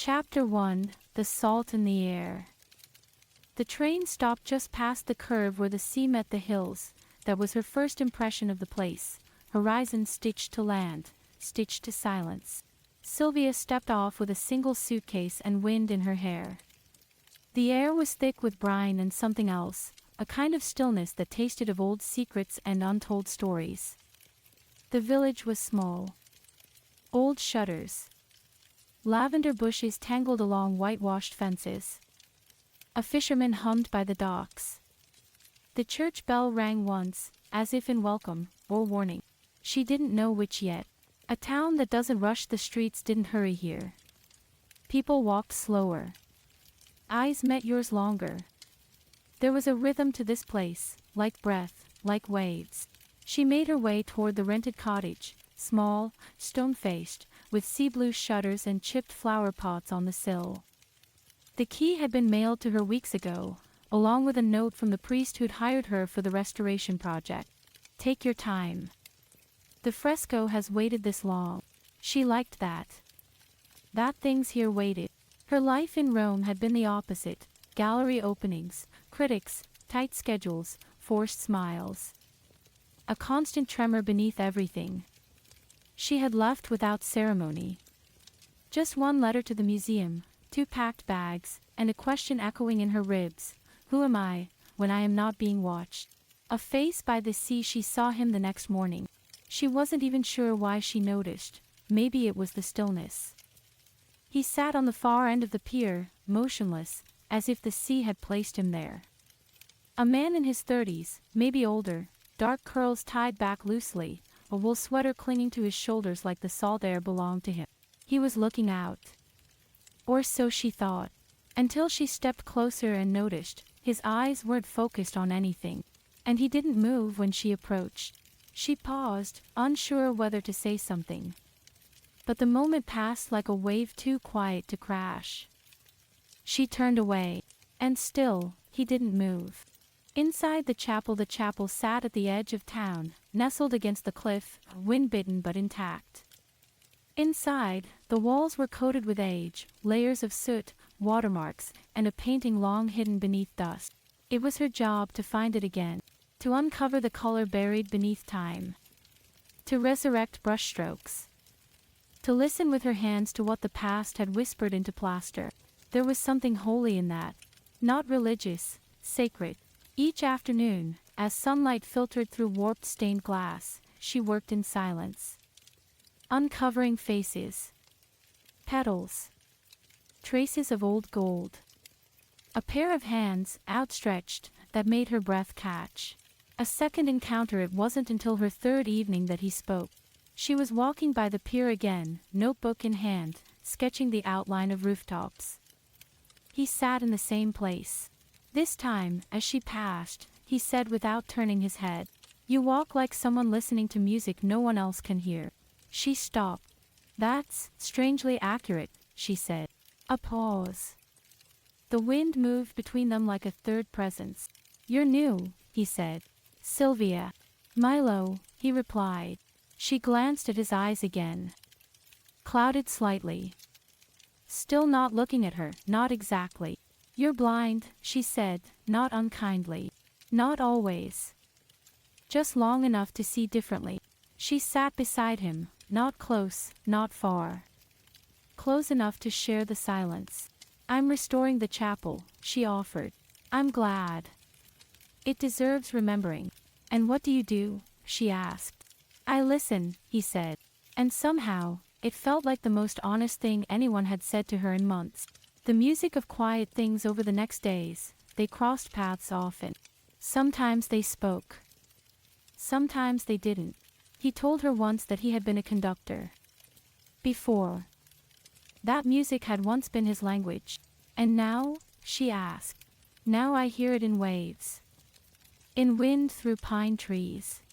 Chapter 1: The Salt in the Air. The train stopped just past the curve where the sea met the hills. That was her first impression of the place. Horizon stitched to land, stitched to silence. Silvia stepped off with a single suitcase and wind in her hair. The air was thick with brine and something else, a kind of stillness that tasted of old secrets and untold stories. The village was small. Old shutters. Lavender bushes tangled along whitewashed fences. A fisherman hummed by the docks. The church bell rang once, as if in welcome, or warning. She didn't know which yet. A town that doesn't rush the streets didn't hurry here. People walked slower. Eyes met yours longer. There was a rhythm to this place, like breath, like waves. She made her way toward the rented cottage, small, stone-faced, with sea-blue shutters and chipped flower pots on the sill. The key had been mailed to her weeks ago, along with a note from the priest who'd hired her for the restoration project. Take your time. The fresco has waited this long. She liked that. That things here waited. Her life in Rome had been the opposite. Gallery openings, critics, tight schedules, forced smiles. A constant tremor beneath everything. She had left without ceremony. Just one letter to the museum, 2 packed bags, and a question echoing in her ribs. Who am I, when I am not being watched? A face by the sea. She saw him the next morning. She wasn't even sure why she noticed. Maybe it was the stillness. He sat on the far end of the pier, motionless, as if the sea had placed him there. A man in his 30s, maybe older, dark curls tied back loosely, a wool sweater clinging to his shoulders like the salt air belonged to him. He was looking out. Or so she thought. Until she stepped closer and noticed, his eyes weren't focused on anything. And he didn't move when she approached. She paused, unsure whether to say something. But the moment passed like a wave too quiet to crash. She turned away. And still, he didn't move. Inside the chapel sat at the edge of town, nestled against the cliff, wind-bitten but intact. Inside, the walls were coated with age, layers of soot, watermarks, and a painting long hidden beneath dust. It was her job to find it again, to uncover the color buried beneath time, to resurrect brushstrokes, to listen with her hands to what the past had whispered into plaster. There was something holy in that, not religious, sacred. Each afternoon, as sunlight filtered through warped stained glass, she worked in silence. Uncovering faces. Petals. Traces of old gold. A pair of hands, outstretched, that made her breath catch. A second encounter. It wasn't until her 3rd evening that he spoke. She was walking by the pier again, notebook in hand, sketching the outline of rooftops. He sat in the same place. This time, as she passed, he said without turning his head, "You walk like someone listening to music no one else can hear." She stopped. "That's strangely accurate," she said. A pause. The wind moved between them like a third presence. "You're new," he said. "Silvia." "Milo," he replied. She glanced at his eyes again. Clouded slightly. Still not looking at her, not exactly. "You're blind," she said, not unkindly. "Not always. Just long enough to see differently." She sat beside him, not close, not far. Close enough to share the silence. "I'm restoring the chapel," she offered. "I'm glad. It deserves remembering." "And what do you do?" she asked. "I listen," he said. And somehow, it felt like the most honest thing anyone had said to her in months. The music of quiet things. Over the next days, they crossed paths often. Sometimes they spoke. Sometimes they didn't. He told her once that he had been a conductor. Before. That music had once been his language. "And now?" she asked. "Now I hear it in waves. In wind through pine trees.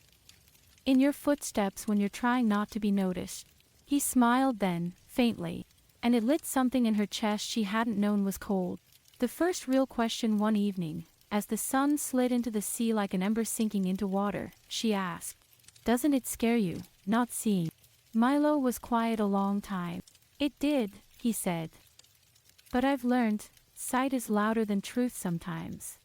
In your footsteps when you're trying not to be noticed." He smiled then, faintly. And it lit something in her chest she hadn't known was cold. The first real question one evening, as the sun slid into the sea like an ember sinking into water, she asked, "Doesn't it scare you, not seeing?" Milo was quiet a long time. "It did," he said. But I've learned, sight is louder than truth sometimes.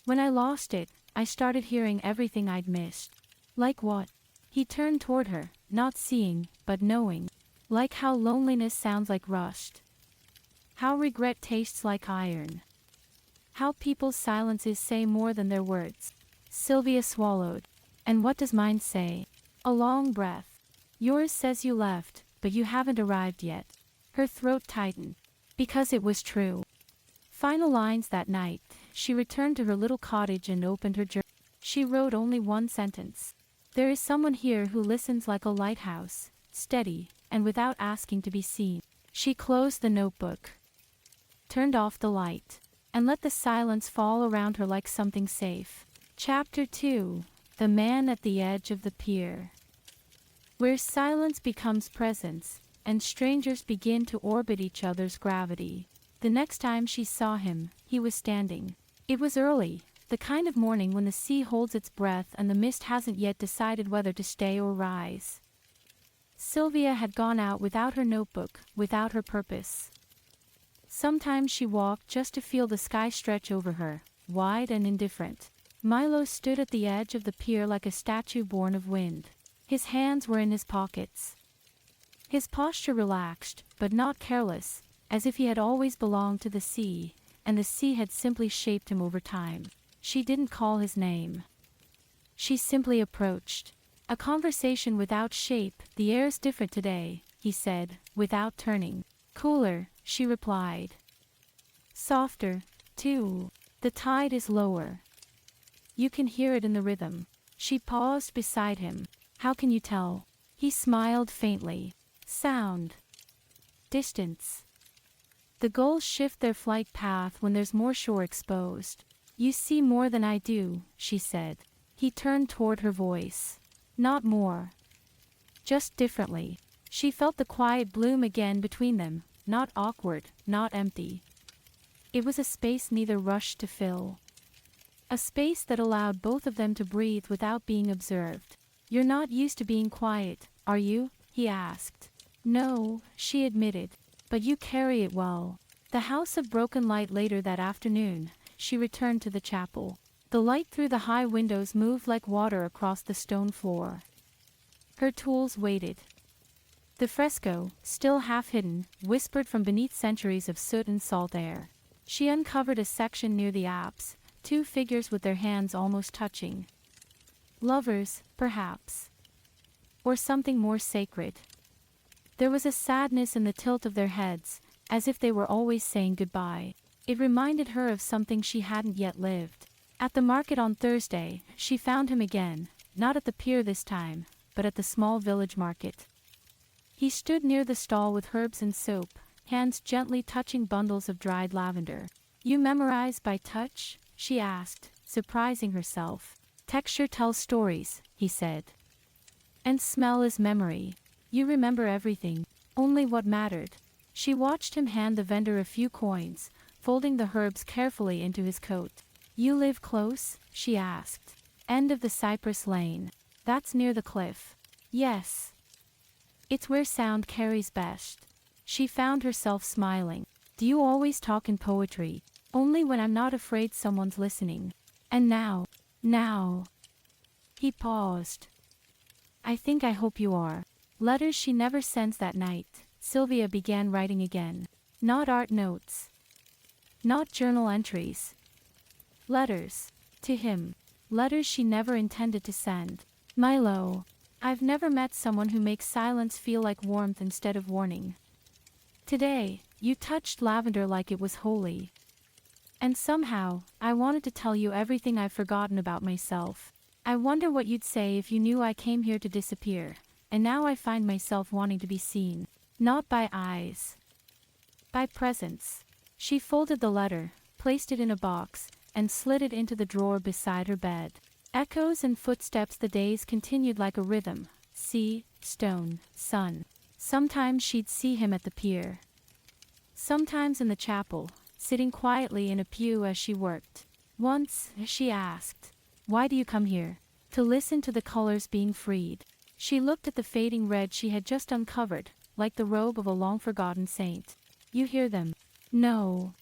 When I lost it, I started hearing everything I'd missed. Like what? He turned toward her, not seeing, but knowing. Like how loneliness sounds like rust. How regret tastes like iron. How people's silences say more than their words. Silvia swallowed. And what does mine say? A long breath. Yours says you left, but you haven't arrived yet. Her throat tightened. Because it was true. Final lines that night, she returned to her little cottage and opened her journal. She wrote only one sentence. There is someone here who listens like a lighthouse, steady, and without asking to be seen. She closed the notebook, turned off the light, and let the silence fall around her like something safe. Chapter 2. The Man at the Edge of the Pier. Where silence becomes presence, and strangers begin to orbit each other's gravity. The next time she saw him, he was standing. It was early, the kind of morning when the sea holds its breath and the mist hasn't yet decided whether to stay or rise. Silvia had gone out without her notebook, without her purpose. Sometimes she walked just to feel the sky stretch over her, wide and indifferent. Milo stood at the edge of the pier like a statue born of wind. His hands were in his pockets. His posture relaxed, but not careless, as if he had always belonged to the sea, and the sea had simply shaped him over time. She didn't call his name. She simply approached. A conversation without shape. The air's different today, he said, without turning. Cooler, she replied. Softer, too. The tide is lower. You can hear it in the rhythm. She paused beside him. How can you tell? He smiled faintly. Sound. Distance. The gulls shift their flight path when there's more shore exposed. You see more than I do, she said. He turned toward her voice. Not more. Just differently. She felt the quiet bloom again between them, not awkward, not empty. It was a space neither rushed to fill. A space that allowed both of them to breathe without being observed. You're not used to being quiet, are you? He asked. No, she admitted. But you carry it well. The house of broken light. Later that afternoon, she returned to the chapel. The light through the high windows moved like water across the stone floor. Her tools waited. The fresco, still half hidden, whispered from beneath centuries of soot and salt air. She uncovered a section near the apse, two figures with their hands almost touching. Lovers, perhaps. Or something more sacred. There was a sadness in the tilt of their heads, as if they were always saying goodbye. It reminded her of something she hadn't yet lived. At the market on Thursday, she found him again, not at the pier this time, but at the small village market. He stood near the stall with herbs and soap, hands gently touching bundles of dried lavender. You memorize by touch? She asked, surprising herself. Texture tells stories, he said. And smell is memory. You remember everything, only what mattered. She watched him hand the vendor a few coins, folding the herbs carefully into his coat. You live close? She asked. End of the cypress lane. That's near the cliff. Yes. It's where sound carries best. She found herself smiling. Do you always talk in poetry? Only when I'm not afraid someone's listening. And now. He paused. I hope you are. Letters she never sends that night. Silvia began writing again. Not art notes. Not journal entries. Letters. To him. Letters she never intended to send. Milo. I've never met someone who makes silence feel like warmth instead of warning. Today, you touched lavender like it was holy. And somehow, I wanted to tell you everything I've forgotten about myself. I wonder what you'd say if you knew I came here to disappear. And now I find myself wanting to be seen. Not by eyes. By presence. She folded the letter, placed it in a box, and slid it into the drawer beside her bed. Echoes and footsteps. The days continued like a rhythm. Sea, stone, sun. Sometimes she'd see him at the pier. Sometimes in the chapel, sitting quietly in a pew as she worked. Once, she asked, "Why do you come here?" To listen to the colors being freed. She looked at the fading red she had just uncovered, like the robe of a long-forgotten saint. You hear them. No.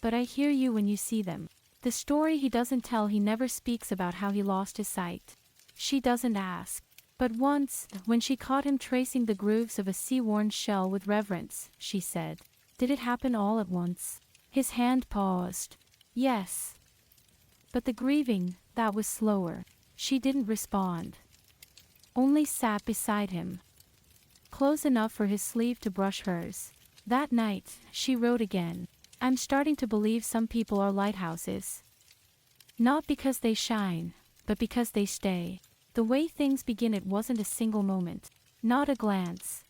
But I hear you when you see them. The story he doesn't tell, he never speaks about how he lost his sight. She doesn't ask. But once, when she caught him tracing the grooves of a sea-worn shell with reverence, she said, "Did it happen all at once?" His hand paused. Yes. But the grieving, that was slower. She didn't respond. Only sat beside him. Close enough for his sleeve to brush hers. That night, she wrote again. "I'm starting to believe some people are lighthouses. Not because they shine, but because they stay. The way things begin, it wasn't a single moment. Not a glance.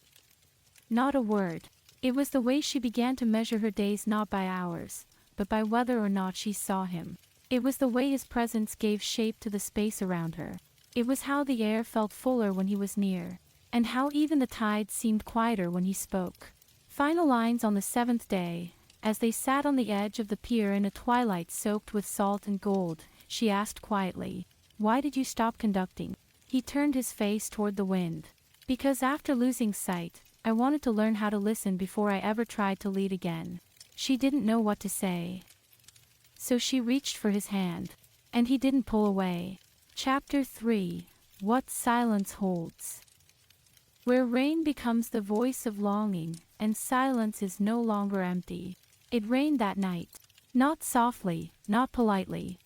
Not a word. It was the way she began to measure her days, not by hours, but by whether or not she saw him. It was the way his presence gave shape to the space around her. It was how the air felt fuller when he was near, and how even the tide seemed quieter when he spoke." Final lines on the 7th day. As they sat on the edge of the pier in a twilight soaked with salt and gold, she asked quietly, "Why did you stop conducting?" He turned his face toward the wind. "Because after losing sight, I wanted to learn how to listen before I ever tried to lead again." She didn't know what to say. So she reached for his hand. And he didn't pull away. Chapter 3. What Silence Holds. Where rain becomes the voice of longing, and silence is no longer empty. It rained that night. Not softly, not politely.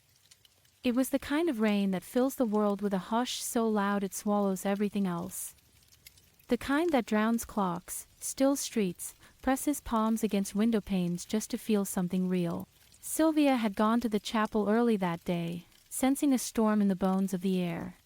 It was the kind of rain that fills the world with a hush so loud it swallows everything else. The kind that drowns clocks, stills streets, presses palms against window panes just to feel something real. Silvia had gone to the chapel early that day, sensing a storm in the bones of the air.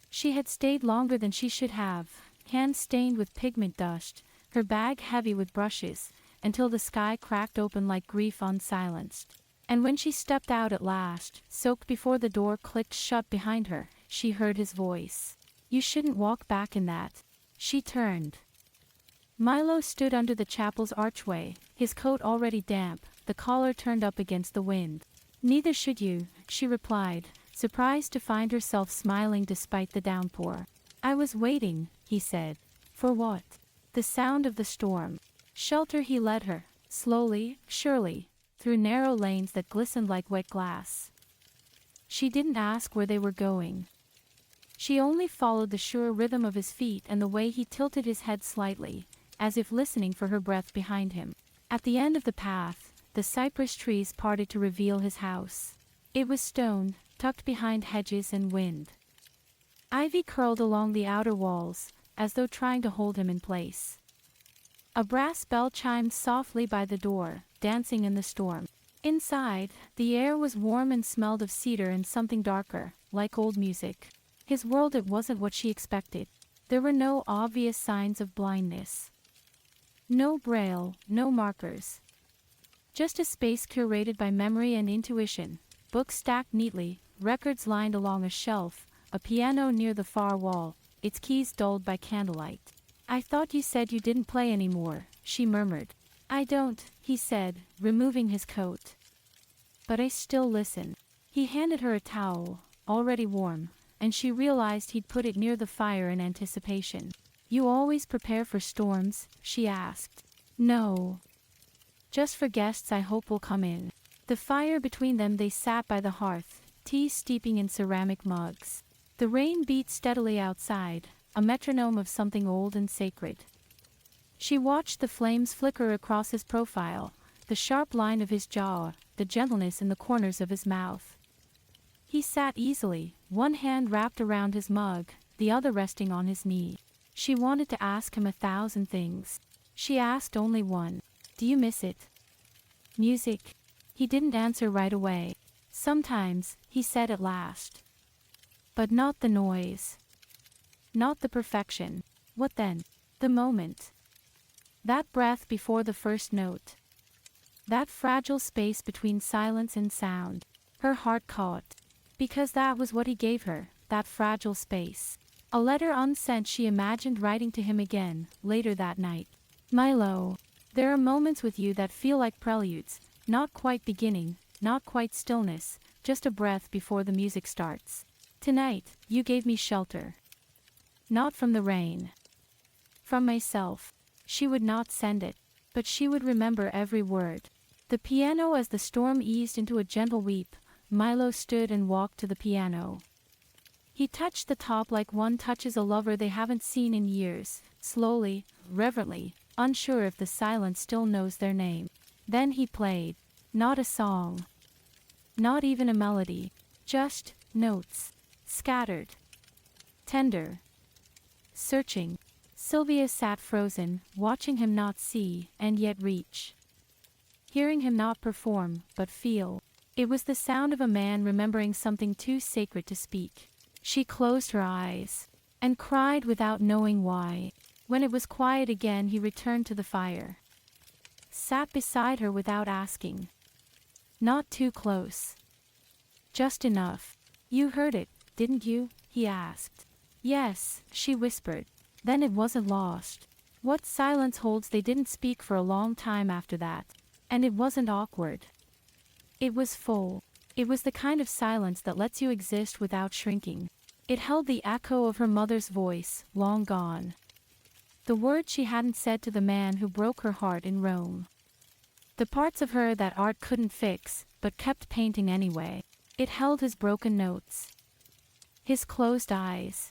She had stayed longer than she should have, hands stained with pigment dust, her bag heavy with brushes, until the sky cracked open like grief unsilenced. And when she stepped out at last, soaked before the door clicked shut behind her, she heard his voice. "You shouldn't walk back in that." She turned. Milo stood under the chapel's archway, his coat already damp, the collar turned up against the wind. "Neither should you," she replied, surprised to find herself smiling despite the downpour. "I was waiting," he said. "For what?" "The sound of the storm." Shelter. He led her, slowly, surely, through narrow lanes that glistened like wet glass. She didn't ask where they were going. She only followed the sure rhythm of his feet and the way he tilted his head slightly, as if listening for her breath behind him. At the end of the path, the cypress trees parted to reveal his house. It was stone, tucked behind hedges and wind. Ivy curled along the outer walls, as though trying to hold him in place. A brass bell chimed softly by the door, dancing in the storm. Inside, the air was warm and smelled of cedar and something darker, like old music. His world, it wasn't what she expected. There were no obvious signs of blindness. No braille, no markers. Just a space curated by memory and intuition, books stacked neatly, records lined along a shelf, a piano near the far wall, its keys dulled by candlelight. "I thought you said you didn't play anymore," she murmured. "I don't," he said, removing his coat. "But I still listen." He handed her a towel, already warm, and she realized he'd put it near the fire in anticipation. "You always prepare for storms?" she asked. "No. Just for guests I hope will come in." The fire between them, they sat by the hearth, tea steeping in ceramic mugs. The rain beat steadily outside, a metronome of something old and sacred. She watched the flames flicker across his profile, the sharp line of his jaw, the gentleness in the corners of his mouth. He sat easily, one hand wrapped around his mug, the other resting on his knee. She wanted to ask him 1,000 things. She asked only one. "Do you miss it?" "Music?" He didn't answer right away. "Sometimes," he said at last. "But not the noise. Not the perfection." "What then?" "The moment. That breath before the first note. That fragile space between silence and sound." Her heart caught. Because that was what he gave her, that fragile space. A letter unsent she imagined writing to him again, later that night. "Milo, there are moments with you that feel like preludes, not quite beginning, not quite stillness, just a breath before the music starts. Tonight, you gave me shelter. Not from the rain. From myself." She would not send it. but she would remember every word. The piano. As the storm eased into a gentle weep, Milo stood and walked to the piano. He touched the top like one touches a lover they haven't seen in years, slowly, reverently, unsure if the silence still knows their name. Then he played. Not a song. Not even a melody. Just notes. Scattered. Tender. Searching. Silvia sat frozen, watching him not see, and yet reach. Hearing him not perform, but feel. It was the sound of a man remembering something too sacred to speak. She closed her eyes. And cried without knowing why. When it was quiet again, he returned to the fire. Sat beside her without asking. Not too close. Just enough. You heard it, didn't you? He asked. Yes, she whispered. Then it wasn't lost. What silence holds. They didn't speak for a long time after that. And it wasn't awkward. It was full. It was the kind of silence that lets you exist without shrinking. It held the echo of her mother's voice, long gone. The words she hadn't said to the man who broke her heart in Rome. The parts of her that art couldn't fix, but kept painting anyway. It held his broken notes. His closed eyes.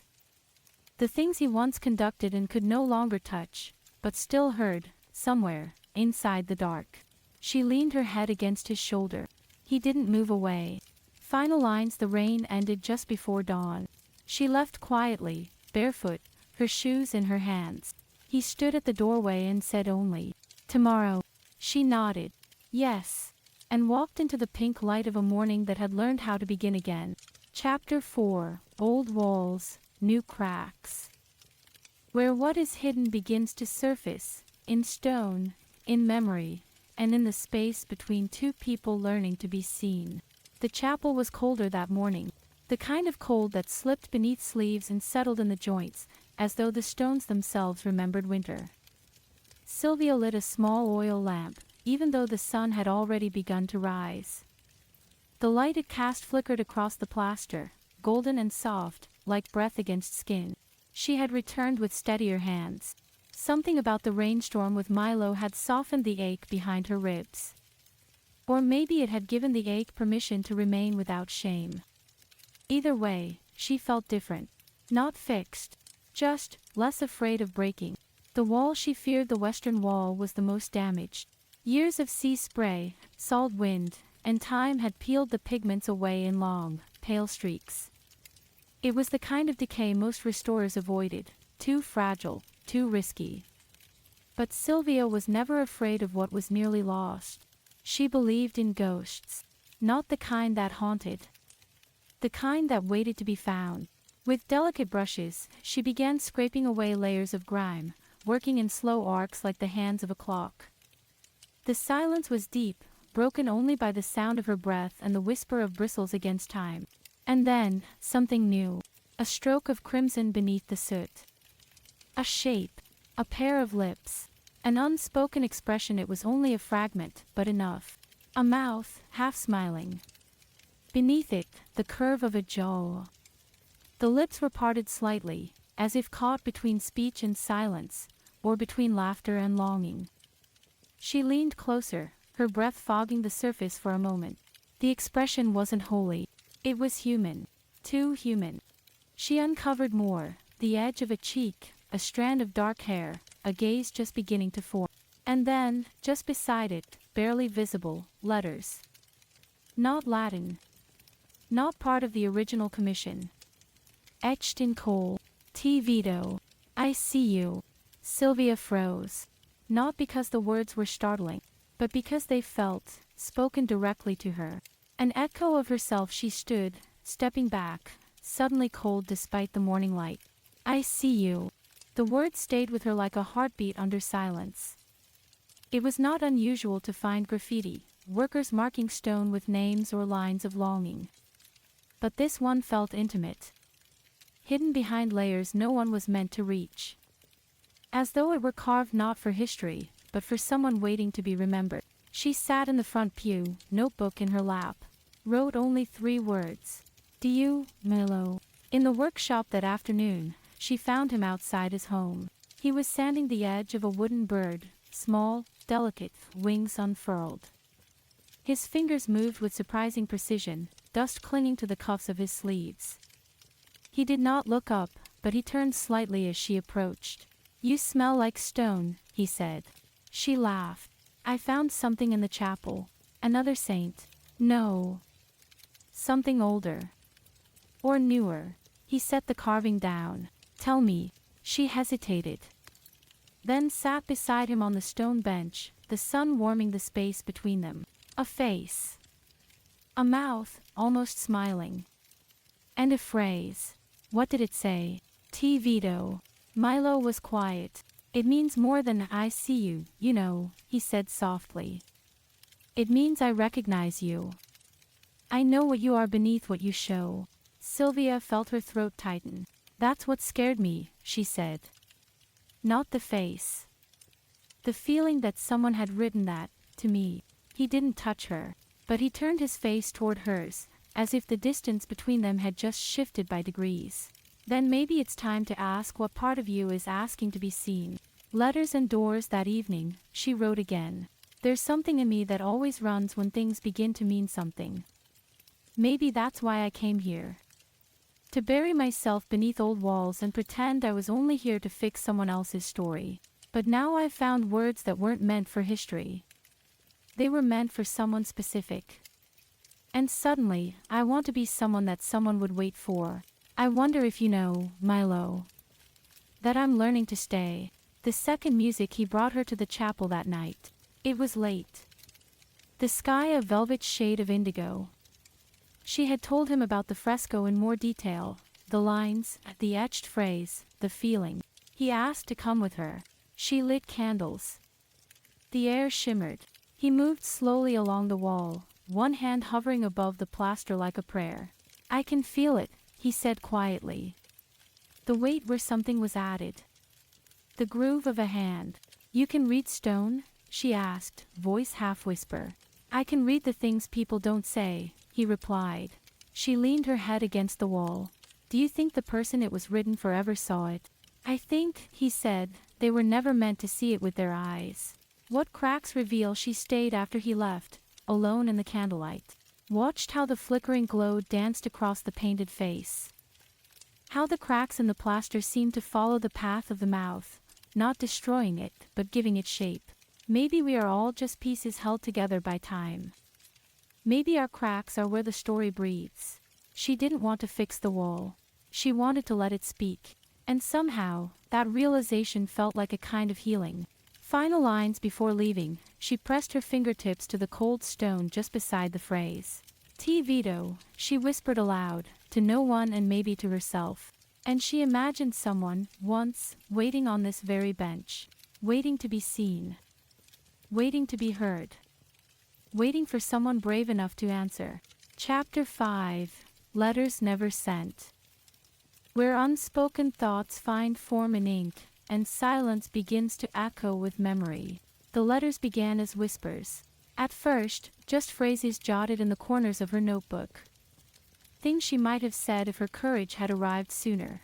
The things he once conducted and could no longer touch, but still heard, somewhere, inside the dark. She leaned her head against his shoulder. He didn't move away. Final lines. The rain ended just before dawn. She left quietly, barefoot, her shoes in her hands. He stood at the doorway and said only, "Tomorrow." She nodded, "Yes," and walked into the pink light of a morning that had learned how to begin again. Chapter 4. Old walls, new cracks. Where what is hidden begins to surface, in stone, in memory, and in the space between two people learning to be seen. The chapel was colder that morning. The kind of cold that slipped beneath sleeves and settled in the joints, as though the stones themselves remembered winter. Silvia lit a small oil lamp, even though the sun had already begun to rise. The light it cast flickered across the plaster, golden and soft, like breath against skin. She had returned with steadier hands. Something about the rainstorm with Milo had softened the ache behind her ribs. Or maybe it had given the ache permission to remain without shame. Either way, she felt different. Not fixed. Just, less afraid of breaking. The wall she feared, the western wall, was the most damaged. Years of sea spray, salt wind, and time had peeled the pigments away in long, pale streaks. It was the kind of decay most restorers avoided. Too fragile, too risky. But Silvia was never afraid of what was nearly lost. She believed in ghosts. Not the kind that haunted. The kind that waited to be found. With delicate brushes, she began scraping away layers of grime, working in slow arcs like the hands of a clock. The silence was deep, broken only by the sound of her breath and the whisper of bristles against time. And then, something new. A stroke of crimson beneath the soot. A shape. A pair of lips. An unspoken expression. It was only a fragment, but enough. A mouth, half smiling. Beneath it, the curve of a jaw. The lips were parted slightly, as if caught between speech and silence, or between laughter and longing. She leaned closer, her breath fogging the surface for a moment. The expression wasn't holy. It was human. Too human. She uncovered more, the edge of a cheek, a strand of dark hair, a gaze just beginning to form. And then, just beside it, barely visible, letters. Not Latin. Not part of the original commission. Etched in coal. T. Vito. I see you. Silvia froze. Not because the words were startling, but because they felt, spoken directly to her. An echo of herself. She stood, stepping back, suddenly cold despite the morning light. I see you. The words stayed with her like a heartbeat under silence. It was not unusual to find graffiti, workers marking stone with names or lines of longing. But this one felt intimate. Hidden behind layers no one was meant to reach. As though it were carved not for history, but for someone waiting to be remembered. She sat in the front pew, notebook in her lap. Wrote only 3 words. Do you, Milo? In the workshop that afternoon, she found him outside his home. He was sanding the edge of a wooden bird, small, delicate, wings unfurled. His fingers moved with surprising precision, dust clinging to the cuffs of his sleeves. He did not look up, but he turned slightly as she approached. "You smell like stone," he said. She laughed. "I found something in the chapel. Another saint." "No. Something older. Or newer." He set the carving down. "Tell me." She hesitated. Then sat beside him on the stone bench, the sun warming the space between them. A face. A mouth, almost smiling. And a phrase. What did it say? "Ti vedo." Milo was quiet. "It means more than 'I see you,' you know," he said softly. "It means I recognize you. I know what you are beneath what you show." Silvia felt her throat tighten. "That's what scared me," she said. "Not the face. The feeling that someone had written that, to me." He didn't touch her, but he turned his face toward hers, as if the distance between them had just shifted by degrees. "Then maybe it's time to ask what part of you is asking to be seen." "Letters and doors that evening," she wrote again. "There's something in me that always runs when things begin to mean something. Maybe that's why I came here. To bury myself beneath old walls and pretend I was only here to fix someone else's story. But now I've found words that weren't meant for history. They were meant for someone specific. And suddenly, I want to be someone that someone would wait for. I wonder if you know, Milo, that I'm learning to stay." The second music he brought her to the chapel that night. It was late. The sky a velvet shade of indigo. She had told him about the fresco in more detail, the lines, the etched phrase, the feeling. He asked to come with her. She lit candles. The air shimmered. He moved slowly along the wall, one hand hovering above the plaster like a prayer. "I can feel it," he said quietly. The weight where something was added. The groove of a hand. "You can read stone?" she asked, voice half whisper. "I can read the things people don't say," he replied. She leaned her head against the wall. "Do you think the person it was written for ever saw it?" "I think," he said, "they were never meant to see it with their eyes." What cracks reveal she stayed after he left, alone in the candlelight. Watched how the flickering glow danced across the painted face. How the cracks in the plaster seemed to follow the path of the mouth, not destroying it, but giving it shape. Maybe we are all just pieces held together by time. Maybe our cracks are where the story breathes. She didn't want to fix the wall. She wanted to let it speak. And somehow, that realization felt like a kind of healing. Final lines before leaving, she pressed her fingertips to the cold stone just beside the phrase. "Ti vedo," she whispered aloud, to no one and maybe to herself. And she imagined someone, once, waiting on this very bench. Waiting to be seen. Waiting to be heard. Waiting for someone brave enough to answer. Chapter 5. Letters Never Sent. Where unspoken thoughts find form in ink, and silence begins to echo with memory. The letters began as whispers. At first, just phrases jotted in the corners of her notebook. Things she might have said if her courage had arrived sooner.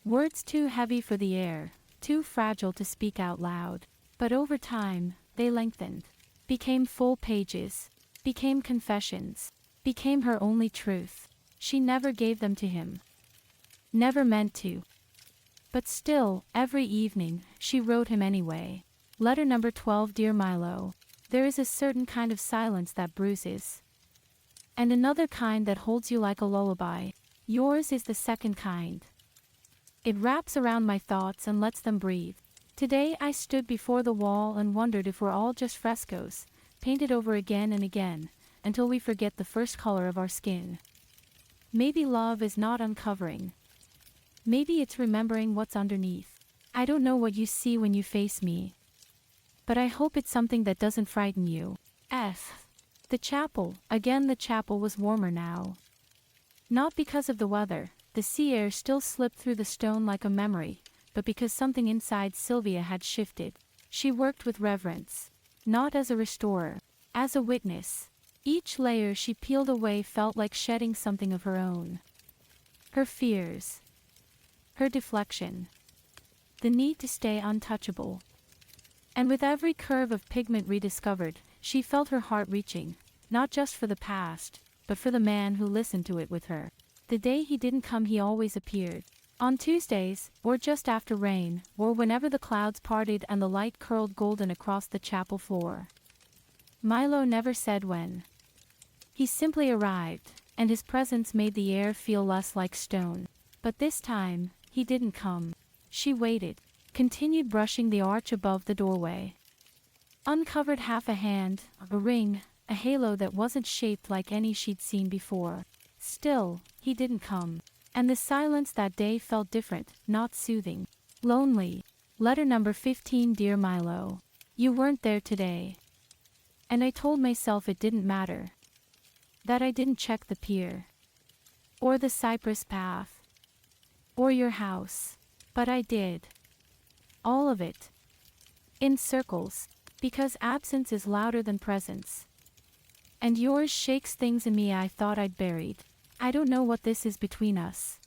Words too heavy for the air, too fragile to speak out loud. But over time, they lengthened. Became full pages. Became confessions. Became her only truth. She never gave them to him. Never meant to. But still, every evening, she wrote him anyway. Letter number 12. Dear Milo. There is a certain kind of silence that bruises. And another kind that holds you like a lullaby. Yours is the second kind. It wraps around my thoughts and lets them breathe. Today I stood before the wall and wondered if we're all just frescoes, painted over again and again, until we forget the first color of our skin. Maybe love is not uncovering. Maybe it's remembering what's underneath. I don't know what you see when you face me. But I hope it's something that doesn't frighten you. F. The chapel. Again the chapel was warmer now. Not because of the weather, the sea air still slipped through the stone like a memory, but because something inside Silvia had shifted. She worked with reverence. Not as a restorer. As a witness. Each layer she peeled away felt like shedding something of her own. Her fears. Her deflection. The need to stay untouchable. And with every curve of pigment rediscovered, she felt her heart reaching, not just for the past, but for the man who listened to it with her. The day he didn't come, he always appeared. On Tuesdays, or just after rain, or whenever the clouds parted and the light curled golden across the chapel floor. Milo never said when. He simply arrived, and his presence made the air feel less like stone. But this time, he didn't come. She waited, continued brushing the arch above the doorway. Uncovered half a hand, a ring, a halo that wasn't shaped like any she'd seen before. Still, he didn't come. And the silence that day felt different, not soothing. Lonely. Letter number 15. Dear Milo. You weren't there today. And I told myself it didn't matter. That I didn't check the pier. Or the cypress path. Or your house. But I did. All of it. In circles. Because absence is louder than presence. And yours shakes things in me I thought I'd buried. I don't know what this is between us.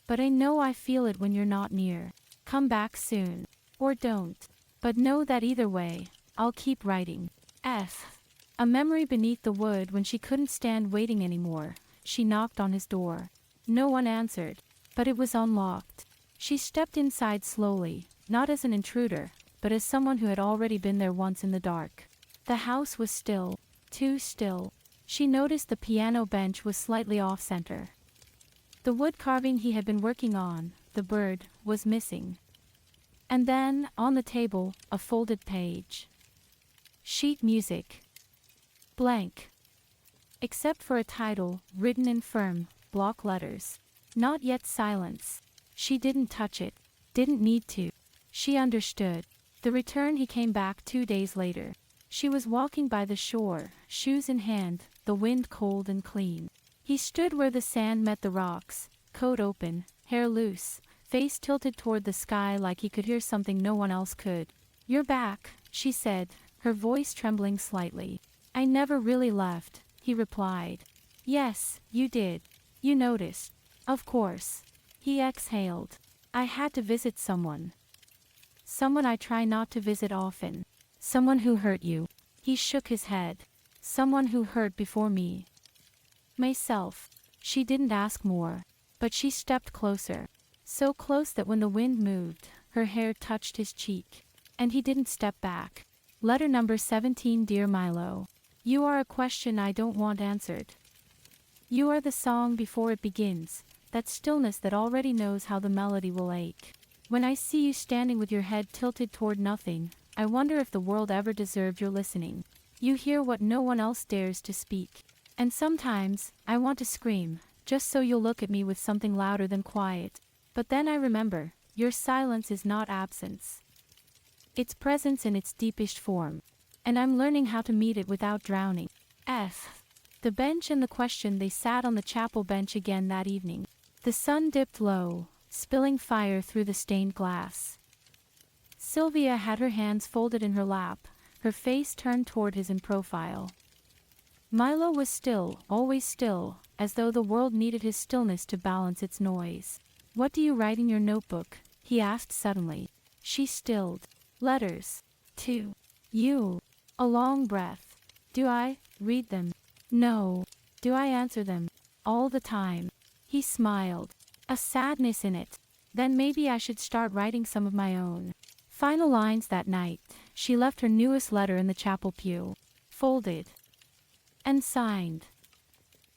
But I know I feel it when you're not near. Come back soon. Or don't. But know that either way, I'll keep writing. F. A memory beneath the wood. When she couldn't stand waiting anymore, she knocked on his door. No one answered. But it was unlocked. She stepped inside slowly, not as an intruder, but as someone who had already been there once in the dark. The house was still. Too still. She noticed the piano bench was slightly off-center. The wood carving he had been working on, the bird, was missing. And then, on the table, a folded page. Sheet music. Blank. Except for a title, written in firm, block letters. Not yet silence. She didn't touch it. Didn't need to. She understood. The return. He came back 2 days later. She was walking by the shore, shoes in hand, the wind cold and clean. He stood where the sand met the rocks, coat open, hair loose, face tilted toward the sky like he could hear something no one else could. You're back, she said, her voice trembling slightly. I never really left, he replied. Yes, you did. You noticed. Of course. He exhaled. I had to visit someone. Someone I try not to visit often. Someone who hurt you. He shook his head. Someone who hurt before me. Myself. She didn't ask more. But she stepped closer. So close that when the wind moved, her hair touched his cheek. And he didn't step back. Letter number 17. Dear Milo. You are a question I don't want answered. You are the song before it begins, that stillness that already knows how the melody will ache. When I see you standing with your head tilted toward nothing, I wonder if the world ever deserved your listening. You hear what no one else dares to speak. And sometimes, I want to scream, just so you'll look at me with something louder than quiet. But then I remember, your silence is not absence. It's presence in its deepest form. And I'm learning how to meet it without drowning. F. The bench and the question. They sat on the chapel bench again that evening. The sun dipped low, spilling fire through the stained glass. Silvia had her hands folded in her lap, her face turned toward his in profile. Milo was still, always still, as though the world needed his stillness to balance its noise. What do you write in your notebook? He asked suddenly. She stilled. Letters. To you. A long breath. Do I read them? No. Do I answer them? All the time. He smiled. A sadness in it. Then maybe I should start writing some of my own. Final lines that night. She left her newest letter in the chapel pew. Folded. And signed.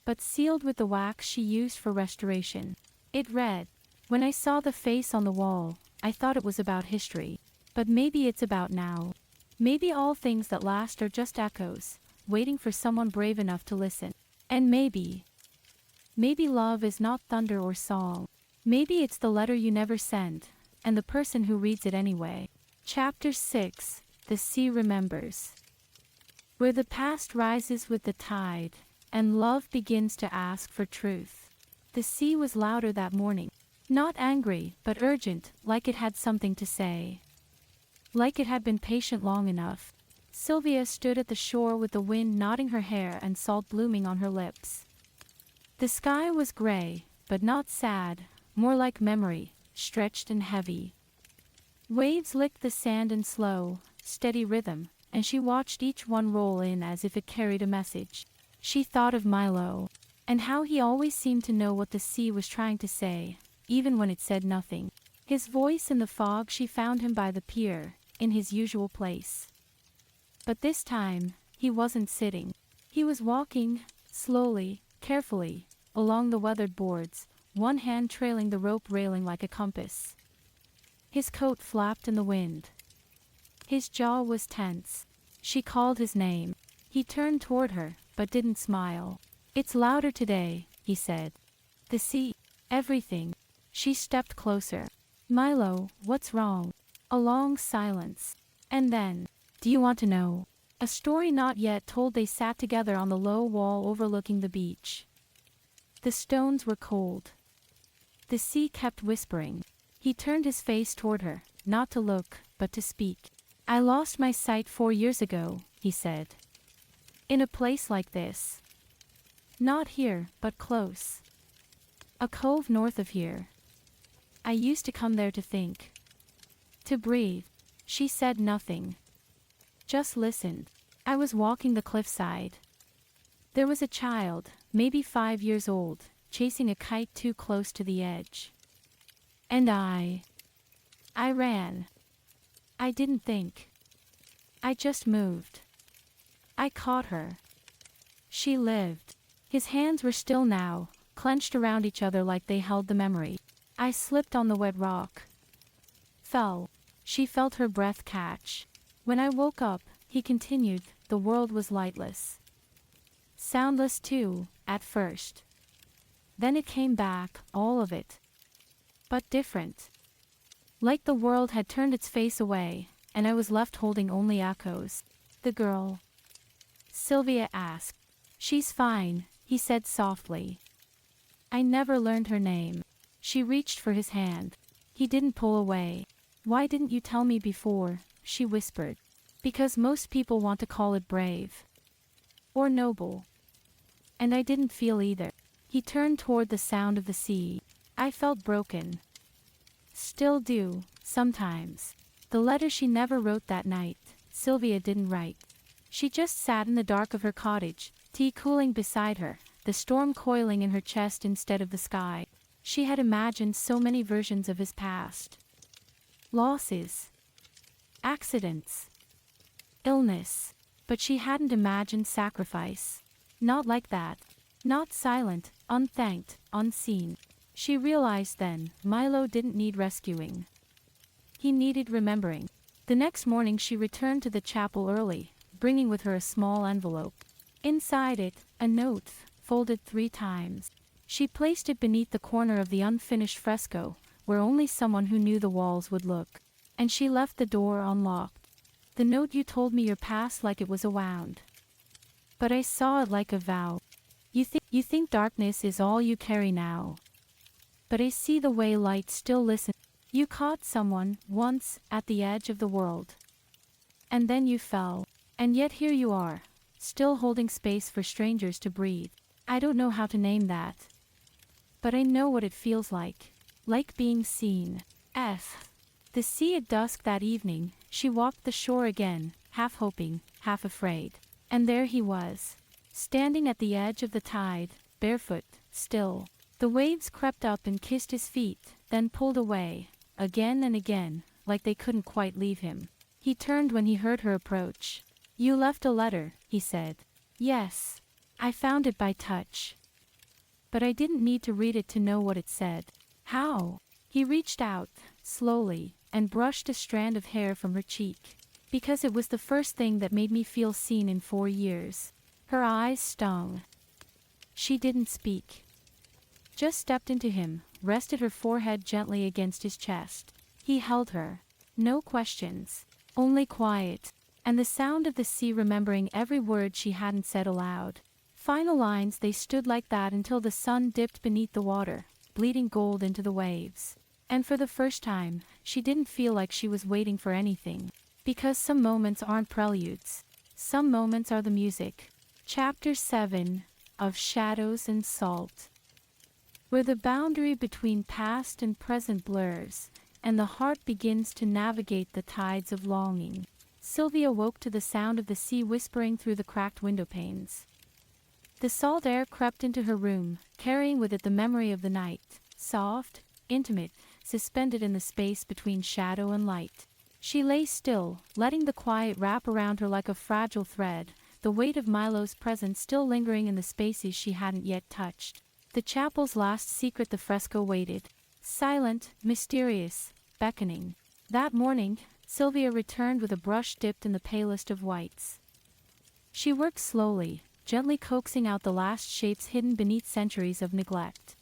But sealed with the wax she used for restoration. It read, when I saw the face on the wall, I thought it was about history. But maybe it's about now. Maybe all things that last are just echoes, waiting for someone brave enough to listen. And maybe love is not thunder or song. Maybe it's the letter you never send, and the person who reads it anyway. Chapter 6. The Sea Remembers. Where the past rises with the tide, and love begins to ask for truth. The sea was louder that morning. Not angry, but urgent, like it had something to say. Like it had been patient long enough. Silvia stood at the shore with the wind knotting her hair and salt blooming on her lips. The sky was gray, but not sad, more like memory, stretched and heavy. Waves licked the sand in slow, steady rhythm, and she watched each one roll in as if it carried a message. She thought of Milo, and how he always seemed to know what the sea was trying to say, even when it said nothing. His voice in the fog. She found him by the pier, in his usual place. But this time, he wasn't sitting. He was walking, slowly, carefully, along the weathered boards, one hand trailing the rope railing like a compass. His coat flapped in the wind. His jaw was tense. She called his name. He turned toward her, but didn't smile. "It's louder today," he said. "The sea. Everything." She stepped closer. "Milo, what's wrong?" A long silence. And then, "Do you want to know?" A story not yet told. They sat together on the low wall overlooking the beach. The stones were cold. The sea kept whispering. He turned his face toward her, not to look, but to speak. "I lost my sight 4 years ago," he said. "In a place like this. Not here, but close. A cove north of here. I used to come there to think. To breathe." She said nothing. Just listened. "I was walking the cliffside. There was a child, maybe 5 years old, chasing a kite too close to the edge. And I ran. I didn't think. I just moved. I caught her. She lived." His hands were still now, clenched around each other like they held the memory. "I slipped on the wet rock. Fell." She felt her breath catch. "When I woke up," he continued, "the world was lightless. Soundless too, at first. Then it came back, all of it. But different. Like the world had turned its face away, and I was left holding only echoes." "The girl?" Silvia asked. "She's fine," he said softly. "I never learned her name." She reached for his hand. He didn't pull away. "Why didn't you tell me before?" she whispered. "Because most people want to call it brave. Or noble. And I didn't feel either." He turned toward the sound of the sea. "I felt broken. Still do, sometimes." The letter she never wrote that night, Silvia didn't write. She just sat in the dark of her cottage, tea cooling beside her, the storm coiling in her chest instead of the sky. She had imagined so many versions of his past. Losses. Accidents. Illness. But she hadn't imagined sacrifice. Not like that. Not silent, unthanked, unseen. She realized then, Milo didn't need rescuing. He needed remembering. The next morning she returned to the chapel early, bringing with her a small envelope. Inside it, a note, folded 3 times. She placed it beneath the corner of the unfinished fresco, where only someone who knew the walls would look. And she left the door unlocked. "The note, you told me your past like it was a wound. But I saw it like a vow. You think darkness is all you carry now. But I see the way light still listens. You caught someone, once, at the edge of the world. And then you fell. And yet here you are, still holding space for strangers to breathe. I don't know how to name that. But I know what it feels like. Like being seen." The sea at dusk that evening, she walked the shore again, half hoping, half afraid. And there he was, standing at the edge of the tide, barefoot, still. The waves crept up and kissed his feet, then pulled away, again and again, like they couldn't quite leave him. He turned when he heard her approach. "You left a letter," he said. "Yes. I found it by touch. But I didn't need to read it to know what it said." "How?" He reached out, slowly, and brushed a strand of hair from her cheek. "Because it was the first thing that made me feel seen in 4 years." Her eyes stung. She didn't speak. Just stepped into him, rested her forehead gently against his chest. He held her. No questions. Only quiet. And the sound of the sea remembering every word she hadn't said aloud. Final lines. They stood like that until the sun dipped beneath the water, bleeding gold into the waves. And for the first time, she didn't feel like she was waiting for anything. Because some moments aren't preludes. Some moments are the music. Chapter 7, of Shadows and Salt. Where the boundary between past and present blurs, and the heart begins to navigate the tides of longing. Silvia woke to the sound of the sea whispering through the cracked window panes. The salt air crept into her room, carrying with it the memory of the night, soft, intimate, suspended in the space between shadow and light. She lay still, letting the quiet wrap around her like a fragile thread, the weight of Milo's presence still lingering in the spaces she hadn't yet touched. The chapel's last secret, the fresco, waited. Silent, mysterious, beckoning. That morning, Silvia returned with a brush dipped in the palest of whites. She worked slowly, gently coaxing out the last shapes hidden beneath centuries of neglect.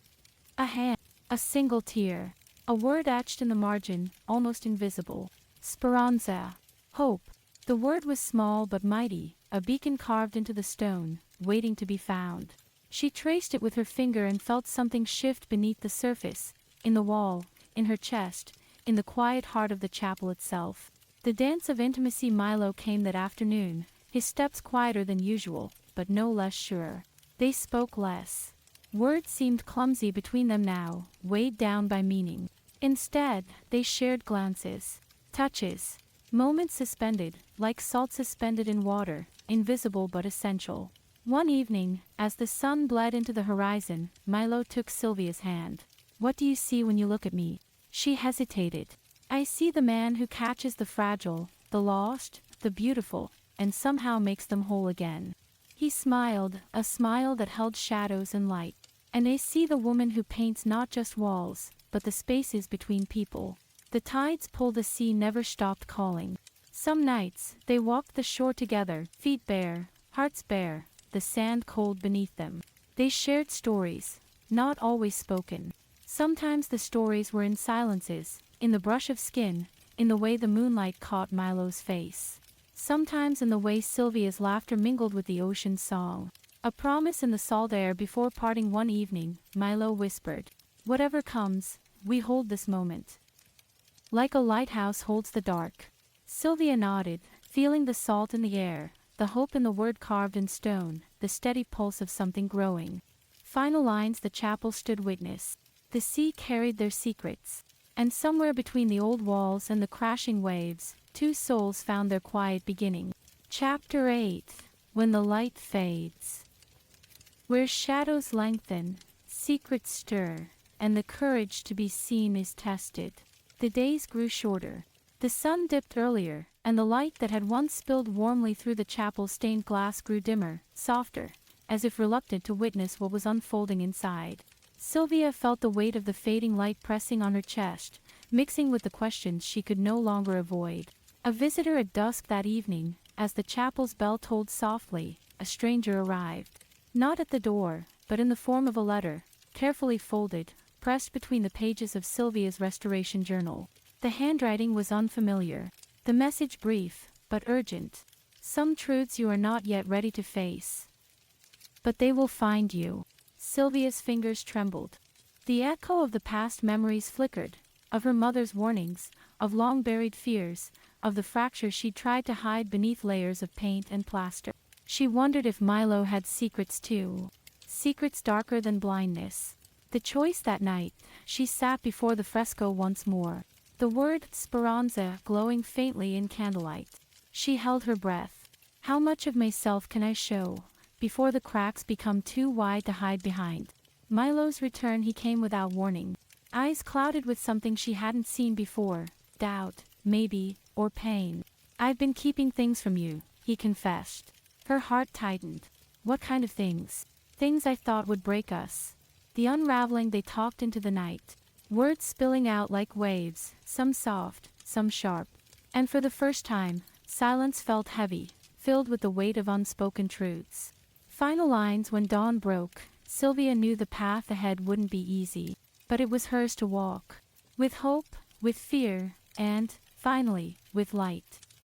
A hand, a single tear, a word etched in the margin, almost invisible. Speranza. Hope. The word was small but mighty, a beacon carved into the stone, waiting to be found. She traced it with her finger and felt something shift beneath the surface, in the wall, in her chest, in the quiet heart of the chapel itself. The dance of intimacy. Milo came that afternoon, his steps quieter than usual, but no less sure. They spoke less. Words seemed clumsy between them now, weighed down by meaning. Instead, they shared glances, touches, moments suspended, like salt suspended in water, invisible but essential. One evening, as the sun bled into the horizon, Milo took Silvia's hand. "What do you see when you look at me?" She hesitated. "I see the man who catches the fragile, the lost, the beautiful, and somehow makes them whole again." He smiled, a smile that held shadows and light. "And I see the woman who paints not just walls, but the spaces between people." The tides pulled, the sea never stopped calling. Some nights, they walked the shore together, feet bare, hearts bare, the sand cold beneath them. They shared stories, not always spoken. Sometimes the stories were in silences, in the brush of skin, in the way the moonlight caught Milo's face. Sometimes in the way Silvia's laughter mingled with the ocean's song. A promise in the salt air. Before parting one evening, Milo whispered, "Whatever comes, we hold this moment. Like a lighthouse holds the dark." Silvia nodded, feeling the salt in the air, the hope in the word carved in stone, the steady pulse of something growing. Final lines. The chapel stood witness. The sea carried their secrets. And somewhere between the old walls and the crashing waves, two souls found their quiet beginning. Chapter 8. When the light fades. Where shadows lengthen, secrets stir, and the courage to be seen is tested. The days grew shorter. The sun dipped earlier, and the light that had once spilled warmly through the chapel's stained glass grew dimmer, softer, as if reluctant to witness what was unfolding inside. Silvia felt the weight of the fading light pressing on her chest, mixing with the questions she could no longer avoid. A visitor at dusk that evening, as the chapel's bell tolled softly, a stranger arrived. Not at the door, but in the form of a letter, carefully folded, pressed between the pages of Silvia's restoration journal. The handwriting was unfamiliar. The message brief, but urgent. "Some truths you are not yet ready to face. But they will find you." Silvia's fingers trembled. The echo of the past memories flickered, of her mother's warnings, of long-buried fears, of the fracture she'd tried to hide beneath layers of paint and plaster. She wondered if Milo had secrets too. Secrets darker than blindness. The choice that night, she sat before the fresco once more. The word Speranza glowing faintly in candlelight. She held her breath. How much of myself can I show, before the cracks become too wide to hide behind? Milo's return. He came without warning. Eyes clouded with something she hadn't seen before, doubt, maybe, or pain. "I've been keeping things from you," he confessed. Her heart tightened. "What kind of things?" "Things I thought would break us." The unraveling. They talked into the night. Words spilling out like waves, some soft, some sharp. And for the first time, silence felt heavy, filled with the weight of unspoken truths. Final lines. When dawn broke, Silvia knew the path ahead wouldn't be easy. But it was hers to walk. With hope, with fear, and, finally, with light.